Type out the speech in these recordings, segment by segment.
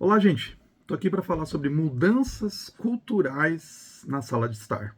Olá, gente. Estou aqui para falar sobre mudanças culturais na sala de estar.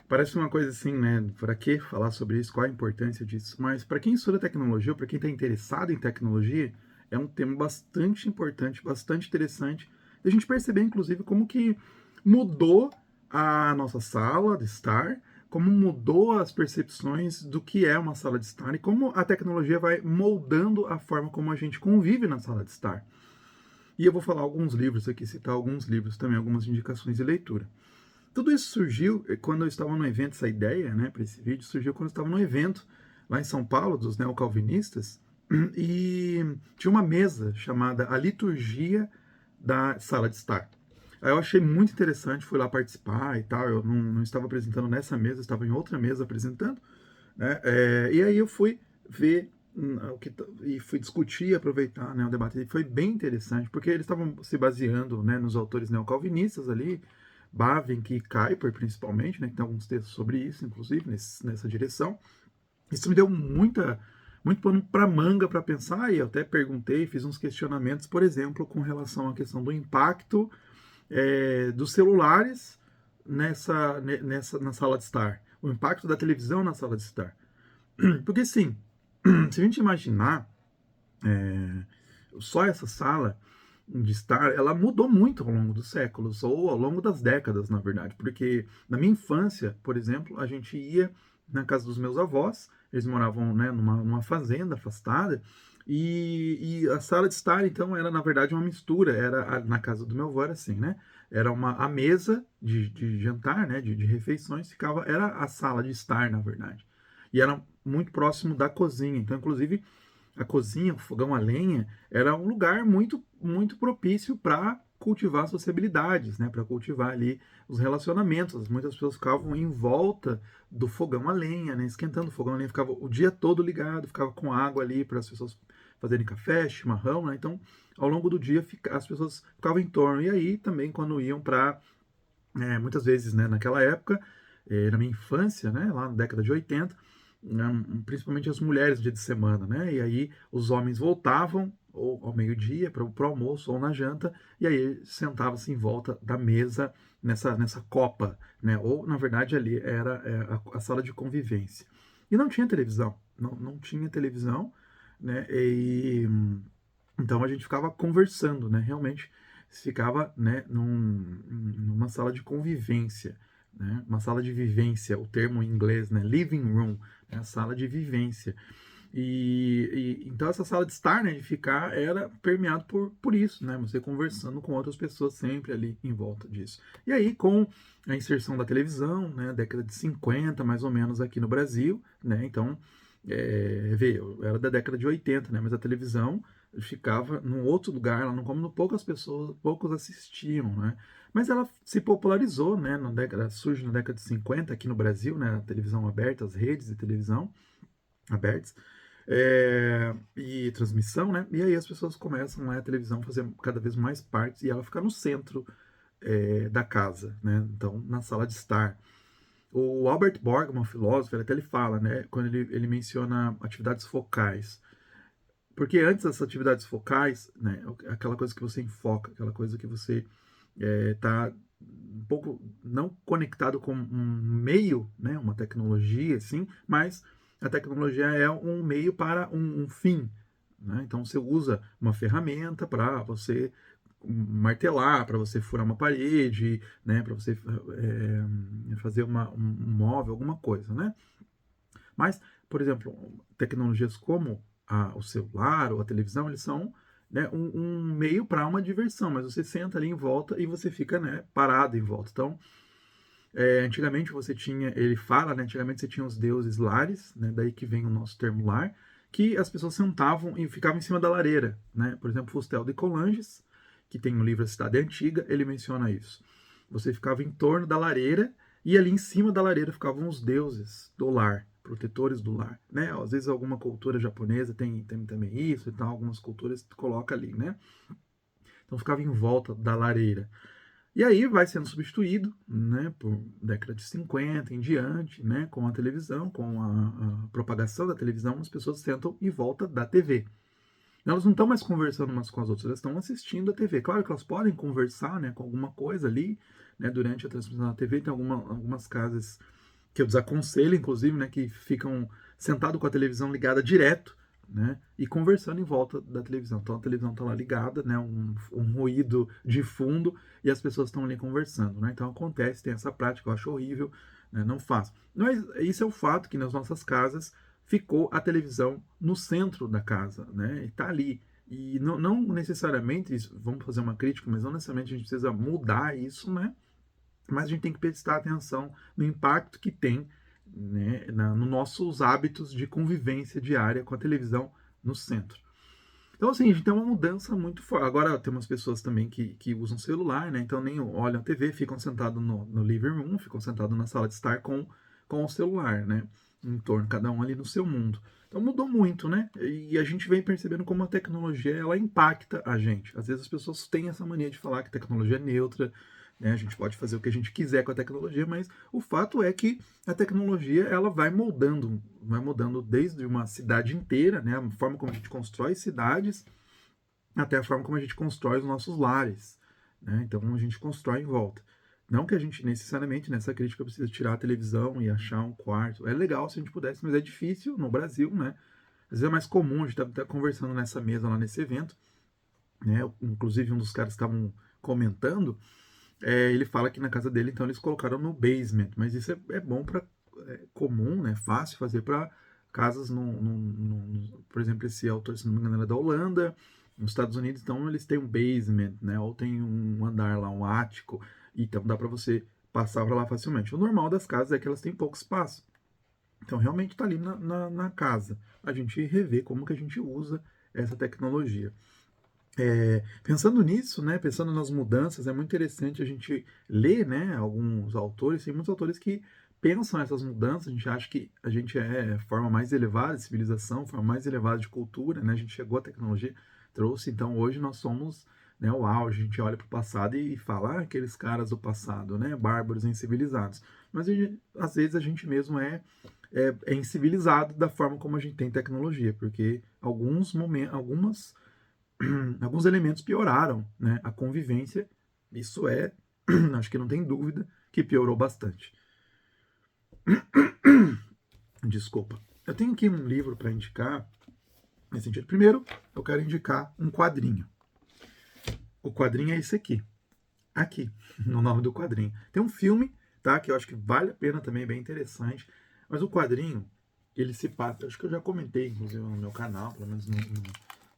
Parece uma coisa assim, né? Para que falar sobre isso? Qual a importância disso? Mas para quem estuda tecnologia, ou para quem está interessado em tecnologia, é um tema bastante importante, bastante interessante. E a gente perceber, inclusive, como que mudou a nossa sala de estar, como mudou as percepções do que é uma sala de estar e como a tecnologia vai moldando a forma como a gente convive na sala de estar. E eu vou falar alguns livros aqui, citar alguns livros também, algumas indicações de leitura. Tudo isso surgiu quando eu estava no evento, essa ideia, né, para esse vídeo, surgiu quando eu estava no evento lá em São Paulo, dos neocalvinistas, e tinha uma mesa chamada A Liturgia da Sala de Estar. Aí eu achei muito interessante, fui lá participar e tal, eu não estava apresentando nessa mesa, eu estava em outra mesa apresentando, né, e aí eu fui ver e fui discutir, aproveitar, né, o debate. E foi bem interessante, porque eles estavam se baseando, né, nos autores neocalvinistas ali, Bavinck e Kuyper, principalmente, né, que tem alguns textos sobre isso, inclusive, nessa direção. Isso me deu muito pano para manga para pensar, e eu até perguntei, fiz uns questionamentos, por exemplo, com relação à questão do impacto dos celulares na sala de estar, o impacto da televisão na sala de estar. Porque, sim, se a gente imaginar só essa sala de estar, ela mudou muito ao longo dos séculos, ou ao longo das décadas, na verdade. Porque na minha infância, por exemplo, a gente ia na casa dos meus avós, eles moravam, né, numa fazenda afastada, e a sala de estar, então, era na verdade uma mistura. Na casa do meu avô era assim, né? Era a mesa de jantar, né, de refeições, era a sala de estar, na verdade. E era muito próximo da cozinha. Então, inclusive, a cozinha, o fogão a lenha, era um lugar muito propício para cultivar sociabilidades, né? Para cultivar ali os relacionamentos. Muitas pessoas ficavam em volta do fogão a lenha, né? Esquentando o fogão a lenha, ficava o dia todo ligado, ficava com água ali para as pessoas fazerem café, chimarrão, né? Então, ao longo do dia, as pessoas ficavam em torno. E aí, também, quando iam para, muitas vezes, né, naquela época, na minha infância, né, lá na década de 80, principalmente as mulheres dia de semana, né? E aí os homens voltavam ou ao meio-dia para o almoço ou na janta, e aí sentava-se em volta da mesa nessa copa, né? Ou na verdade ali era a sala de convivência. E não tinha televisão, não tinha televisão, né? Então a gente ficava conversando, né? Realmente ficava, né, numa sala de convivência, né? Uma sala de vivência, o termo em inglês, né? Living room, né? A sala de vivência. Então essa sala de estar, né, de ficar, era permeado por isso, né? Você conversando com outras pessoas sempre ali em volta disso. E aí com a inserção da televisão, né, década de 50 mais ou menos aqui no Brasil, né? Então veio, era da década de 80, né? Mas a televisão ficava num outro lugar, ela não como poucas pessoas, poucos assistiam, né? Mas ela se popularizou, né? Surge na década de 50 aqui no Brasil, né? A televisão aberta, as redes de televisão abertas e transmissão, né? E aí as pessoas começam, né, a televisão a fazer cada vez mais partes e ela fica no centro da casa, né? Então na sala de estar. O Albert Borgman, filósofo, ele fala, né? Quando ele menciona atividades focais. Porque antes das atividades focais, né, aquela coisa que você enfoca, aquela coisa que você está um pouco não conectado com um meio, né, uma tecnologia, assim, mas a tecnologia é um meio para um fim. Né? Então você usa uma ferramenta para você martelar, para você furar uma parede, né, para você fazer um móvel, alguma coisa, né? Mas, por exemplo, tecnologias como o celular ou a televisão, eles são, né, um meio para uma diversão, mas você senta ali em volta e você fica, né, parado em volta. Então, antigamente você tinha, ele fala, né, antigamente você tinha os deuses lares, né, daí que vem o nosso termo lar, que as pessoas sentavam e ficavam em cima da lareira, né? Por exemplo, Fustel de Coulanges, que tem no livro A Cidade Antiga, ele menciona isso. Você ficava em torno da lareira e ali em cima da lareira ficavam os deuses do lar, protetores do lar, né? Às vezes alguma cultura japonesa tem também isso e tal, algumas culturas coloca ali, né? Então ficava em volta da lareira. E aí vai sendo substituído, né, por década de 50 em diante, né, com a televisão, com a propagação da televisão, as pessoas sentam em volta da TV. Elas não estão mais conversando umas com as outras, elas estão assistindo a TV. Claro que elas podem conversar, né, com alguma coisa ali, né, durante a transmissão da TV. Tem algumas casas que eu desaconselho, inclusive, né, que ficam sentados com a televisão ligada direto, né, e conversando em volta da televisão. Então a televisão está lá ligada, né, um ruído de fundo e as pessoas estão ali conversando, né. Então acontece, tem essa prática, eu acho horrível, né, não faço. Mas isso é o fato que nas nossas casas ficou a televisão no centro da casa, né, e tá ali. E não necessariamente, vamos fazer uma crítica, mas não necessariamente a gente precisa mudar isso, né, mas a gente tem que prestar atenção no impacto que tem, né, nos nossos hábitos de convivência diária com a televisão no centro. Então, assim, a gente tem uma mudança muito forte. Agora, tem umas pessoas também que usam celular, né? Então, nem olham a TV, ficam sentados no living room, ficam sentados na sala de estar com o celular, né? Em torno, cada um ali no seu mundo. Então, mudou muito, né? E a gente vem percebendo como a tecnologia, ela impacta a gente. Às vezes as pessoas têm essa mania de falar que a tecnologia é neutra, né? A gente pode fazer o que a gente quiser com a tecnologia, mas o fato é que a tecnologia, ela vai mudando desde uma cidade inteira, né? A forma como a gente constrói cidades, até a forma como a gente constrói os nossos lares, né? Então a gente constrói em volta. Não que a gente necessariamente nessa crítica precisa tirar a televisão e achar um quarto. É legal se a gente pudesse, mas é difícil no Brasil, né? Às vezes é mais comum, a gente tá conversando nessa mesa lá nesse evento, né? Inclusive um dos caras estavam comentando, ele fala que na casa dele, então eles colocaram no basement, mas isso é bom para comum, né? Fácil fazer para casas por exemplo, esse autor, se não me engano, era da Holanda, nos Estados Unidos, então eles têm um basement, né? Ou tem um andar lá, um ático, então dá para você passar para lá facilmente. O normal das casas é que elas têm pouco espaço. Então realmente está ali na casa. A gente revê como que a gente usa essa tecnologia. Pensando nisso, né, pensando nas mudanças, é muito interessante a gente ler, né, alguns autores, tem muitos autores que pensam essas mudanças, a gente acha que a gente é a forma mais elevada de civilização, a forma mais elevada de cultura, né, a gente chegou à tecnologia, trouxe, então hoje nós somos, né, o auge, a gente olha para o passado e fala, aqueles caras do passado, né, bárbaros, incivilizados, mas às vezes a gente mesmo é incivilizado da forma como a gente tem tecnologia, porque alguns elementos pioraram, né? A convivência, isso acho que não tem dúvida que piorou bastante. Desculpa. Eu tenho aqui um livro para indicar nesse sentido. Primeiro, eu quero indicar um quadrinho. O quadrinho é esse aqui. Aqui, no nome do quadrinho. Tem um filme, tá? Que eu acho que vale a pena também, é bem interessante. Mas o quadrinho, ele se passa, acho que eu já comentei, inclusive, no meu canal, pelo menos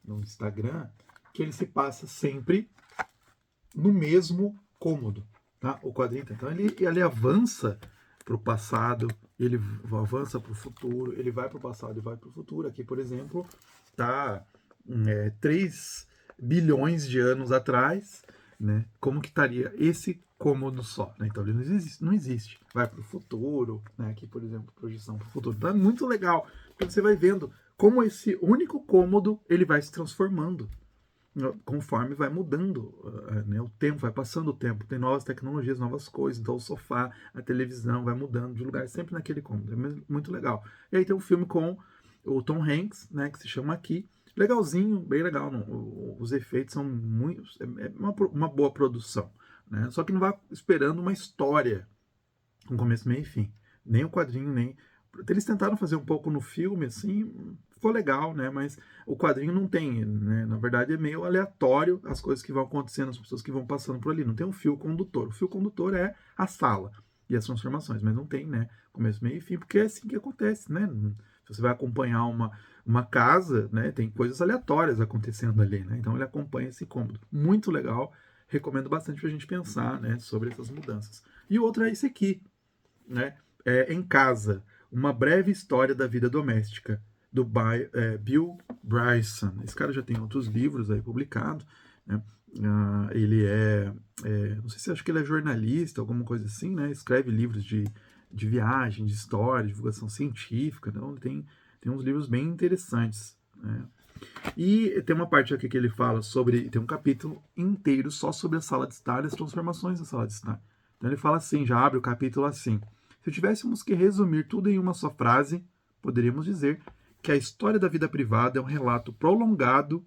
no Instagram, que ele se passa sempre no mesmo cômodo, tá? O quadrinho, então, ele avança para o passado, ele avança para o futuro, ele vai para o passado e vai para o futuro. Aqui, por exemplo, tá 3 bilhões de anos atrás, né? Como que estaria esse cômodo só, né? Então ele não existe. Vai para o futuro, né? Aqui, por exemplo, projeção para o futuro. Então é muito legal, porque você vai vendo como esse único cômodo ele vai se transformando conforme vai mudando, né, o tempo, vai passando o tempo, tem novas tecnologias, novas coisas, então o sofá, a televisão vai mudando de lugar, sempre naquele cômodo, é muito legal. E aí tem um filme com o Tom Hanks, né, que se chama Aqui, legalzinho, bem legal, os efeitos são muito, é uma boa produção, né, só que não vai esperando uma história com começo, meio e fim, nem o quadrinho, nem... Eles tentaram fazer um pouco no filme, assim, ficou legal, né? Mas o quadrinho não tem, né? Na verdade é meio aleatório as coisas que vão acontecendo, as pessoas que vão passando por ali. Não tem um fio condutor. O fio condutor é a sala e as transformações, mas não tem, né? Começo, meio e fim, porque é assim que acontece, né? Se você vai acompanhar uma casa, né? Tem coisas aleatórias acontecendo ali, né? Então ele acompanha esse cômodo. Muito legal. Recomendo bastante pra gente pensar, né? Sobre essas mudanças. E o outro é esse aqui, né? Em Casa, uma breve história da vida doméstica, do Bill Bryson. Esse cara já tem outros livros aí publicados, né? Ele não sei se acho que ele é jornalista, alguma coisa assim, né? Escreve livros de viagem, de história, divulgação científica, então tem uns livros bem interessantes, né? E tem uma parte aqui que ele fala sobre, tem um capítulo inteiro só sobre a sala de estar e as transformações da sala de estar. Então ele fala assim, já abre o capítulo assim: se tivéssemos que resumir tudo em uma só frase, poderíamos dizer que a história da vida privada é um relato prolongado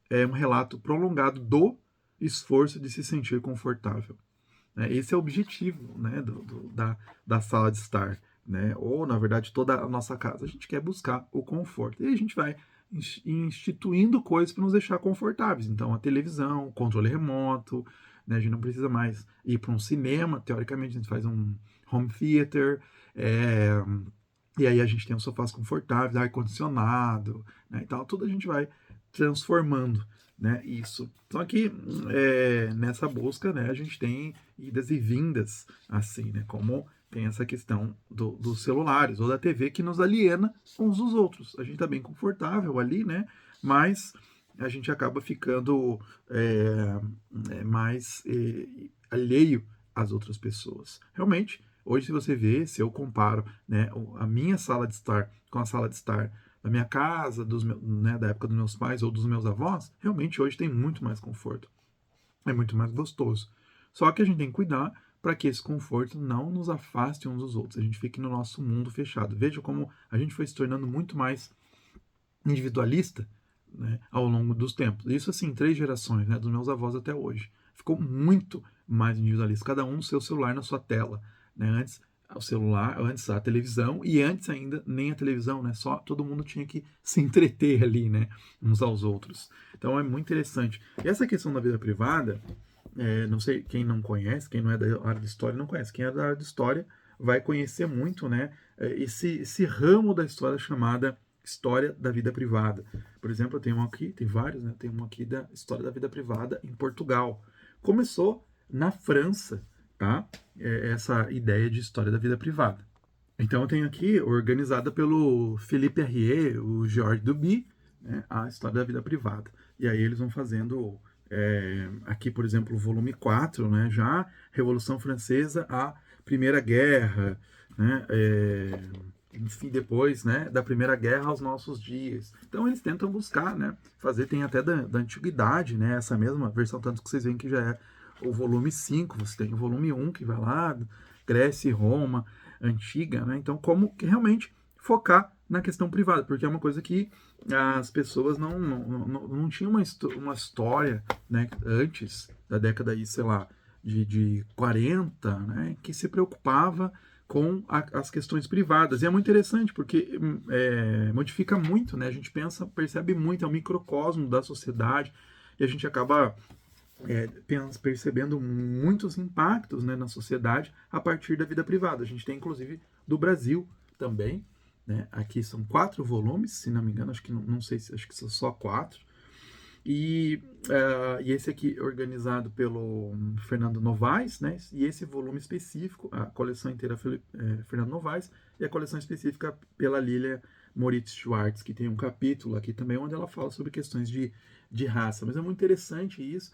é um relato prolongado do esforço de se sentir confortável. Né? Esse é o objetivo, né, da sala de estar, né? Ou, na verdade, toda a nossa casa. A gente quer buscar o conforto. E a gente vai instituindo coisas para nos deixar confortáveis. Então, a televisão, o controle remoto, né? A gente não precisa mais ir para um cinema. Teoricamente, a gente faz um home theater. E aí a gente tem os sofás confortáveis, ar-condicionado, né, e tal. Tudo a gente vai transformando, né, isso. Só que nessa busca, né, a gente tem idas e vindas, assim, né, como tem essa questão dos celulares ou da TV que nos aliena uns dos outros. A gente está bem confortável ali, né, mas a gente acaba ficando mais alheio às outras pessoas. Realmente, hoje, se você vê, se eu comparo, né, a minha sala de estar com a sala de estar da minha casa, né, da época dos meus pais ou dos meus avós, realmente hoje tem muito mais conforto. É muito mais gostoso. Só que a gente tem que cuidar para que esse conforto não nos afaste uns dos outros. A gente fique no nosso mundo fechado. Veja como a gente foi se tornando muito mais individualista, né, ao longo dos tempos. Isso assim, 3 gerações, né, dos meus avós até hoje. Ficou muito mais individualista. Cada um no seu celular, na sua tela. Né? Antes o celular, antes a televisão, e antes ainda nem a televisão, né? Só todo mundo tinha que se entreter ali, né? Uns aos outros. Então é muito interessante. E essa questão da vida privada, não sei quem não conhece, quem não é da área de história não conhece. Quem é da área de história vai conhecer muito, né? Esse ramo da história chamada história da vida privada. Por exemplo, eu tenho um aqui, tem vários, né? Tem um aqui da história da vida privada em Portugal. Começou na França, tá? Essa ideia de história da vida privada. Então eu tenho aqui, organizada pelo Philippe Herrier, o Georges Duby, né, a história da vida privada. E aí eles vão fazendo, aqui, por exemplo, o volume 4, né, já Revolução Francesa, a Primeira Guerra, né, enfim, depois, né, da Primeira Guerra aos nossos dias. Então eles tentam buscar, né, fazer, tem até da antiguidade, né, essa mesma versão, tanto que vocês veem que já é o volume 5, você tem o volume 1 que vai lá, Grécia e Roma, antiga, né? Então, como que realmente focar na questão privada, porque é uma coisa que as pessoas não tinham uma história, né, antes da década aí, sei lá, de 40, né, que se preocupava com as questões privadas. E é muito interessante, porque modifica muito, né? A gente percebe muito, é um microcosmo da sociedade, e a gente acaba percebendo muitos impactos, né, na sociedade a partir da vida privada. A gente tem, inclusive, do Brasil também. Né? Aqui são 4 volumes, se não me engano, acho que não sei se acho que são só 4. E esse aqui é organizado pelo Fernando Novaes, né? E esse volume específico, a coleção inteira Fernando Novaes, e a coleção específica pela Lilia Moritz Schwartz, que tem um capítulo aqui também onde ela fala sobre questões de raça. Mas é muito interessante isso,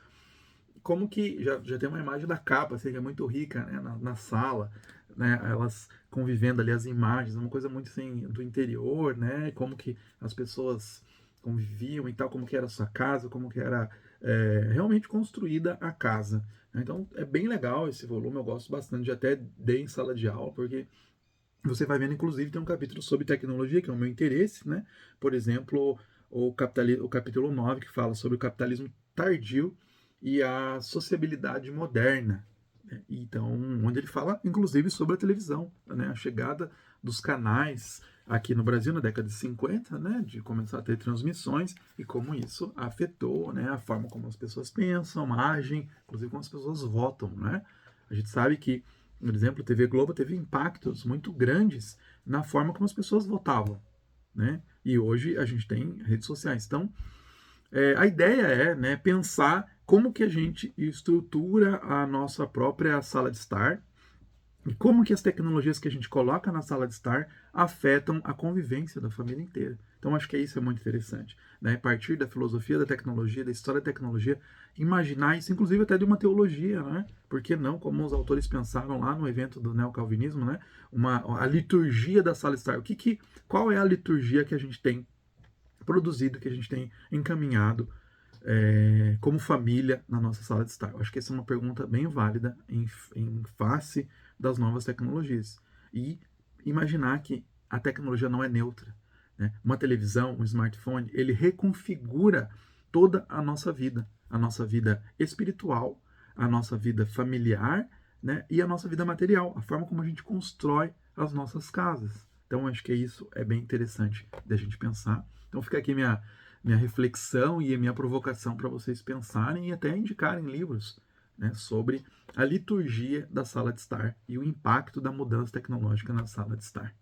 como que já tem uma imagem da capa, assim, que é muito rica, né, na sala, né, elas convivendo ali as imagens, uma coisa muito assim do interior, né, como que as pessoas conviviam e tal, como que era a sua casa, como que era realmente construída a casa. Então é bem legal esse volume, eu gosto bastante, já até dei em sala de aula, porque você vai vendo, inclusive, tem um capítulo sobre tecnologia, que é o meu interesse, né? Por exemplo, o capítulo 9, que fala sobre o capitalismo tardio e a sociabilidade moderna. Né? Então, onde ele fala, inclusive, sobre a televisão, né? A chegada dos canais aqui no Brasil na década de 50, né? De começar a ter transmissões e como isso afetou, né? A forma como as pessoas pensam, agem, inclusive como as pessoas votam, né? A gente sabe que, por exemplo, a TV Globo teve impactos muito grandes na forma como as pessoas votavam, né? E hoje a gente tem redes sociais. Então, a ideia é, né, pensar como que a gente estrutura a nossa própria sala de estar e como que as tecnologias que a gente coloca na sala de estar afetam a convivência da família inteira. Então, acho que isso é muito interessante. Né? A partir da filosofia da tecnologia, da história da tecnologia, imaginar isso, inclusive até de uma teologia, né? Por que não, como os autores pensaram lá no evento do neocalvinismo, né? A liturgia da sala de estar. Qual é a liturgia que a gente tem produzido, que a gente tem encaminhado como família na nossa sala de estar? Eu acho que essa é uma pergunta bem válida em face das novas tecnologias. E imaginar que a tecnologia não é neutra. Né? Uma televisão, um smartphone, ele reconfigura toda a nossa vida espiritual, a nossa vida familiar, né, e a nossa vida material, a forma como a gente constrói as nossas casas. Então, acho que isso é bem interessante da gente pensar. Então, fica aqui minha reflexão e a minha provocação para vocês pensarem e até indicarem livros, né, sobre a liturgia da sala de estar e o impacto da mudança tecnológica na sala de estar.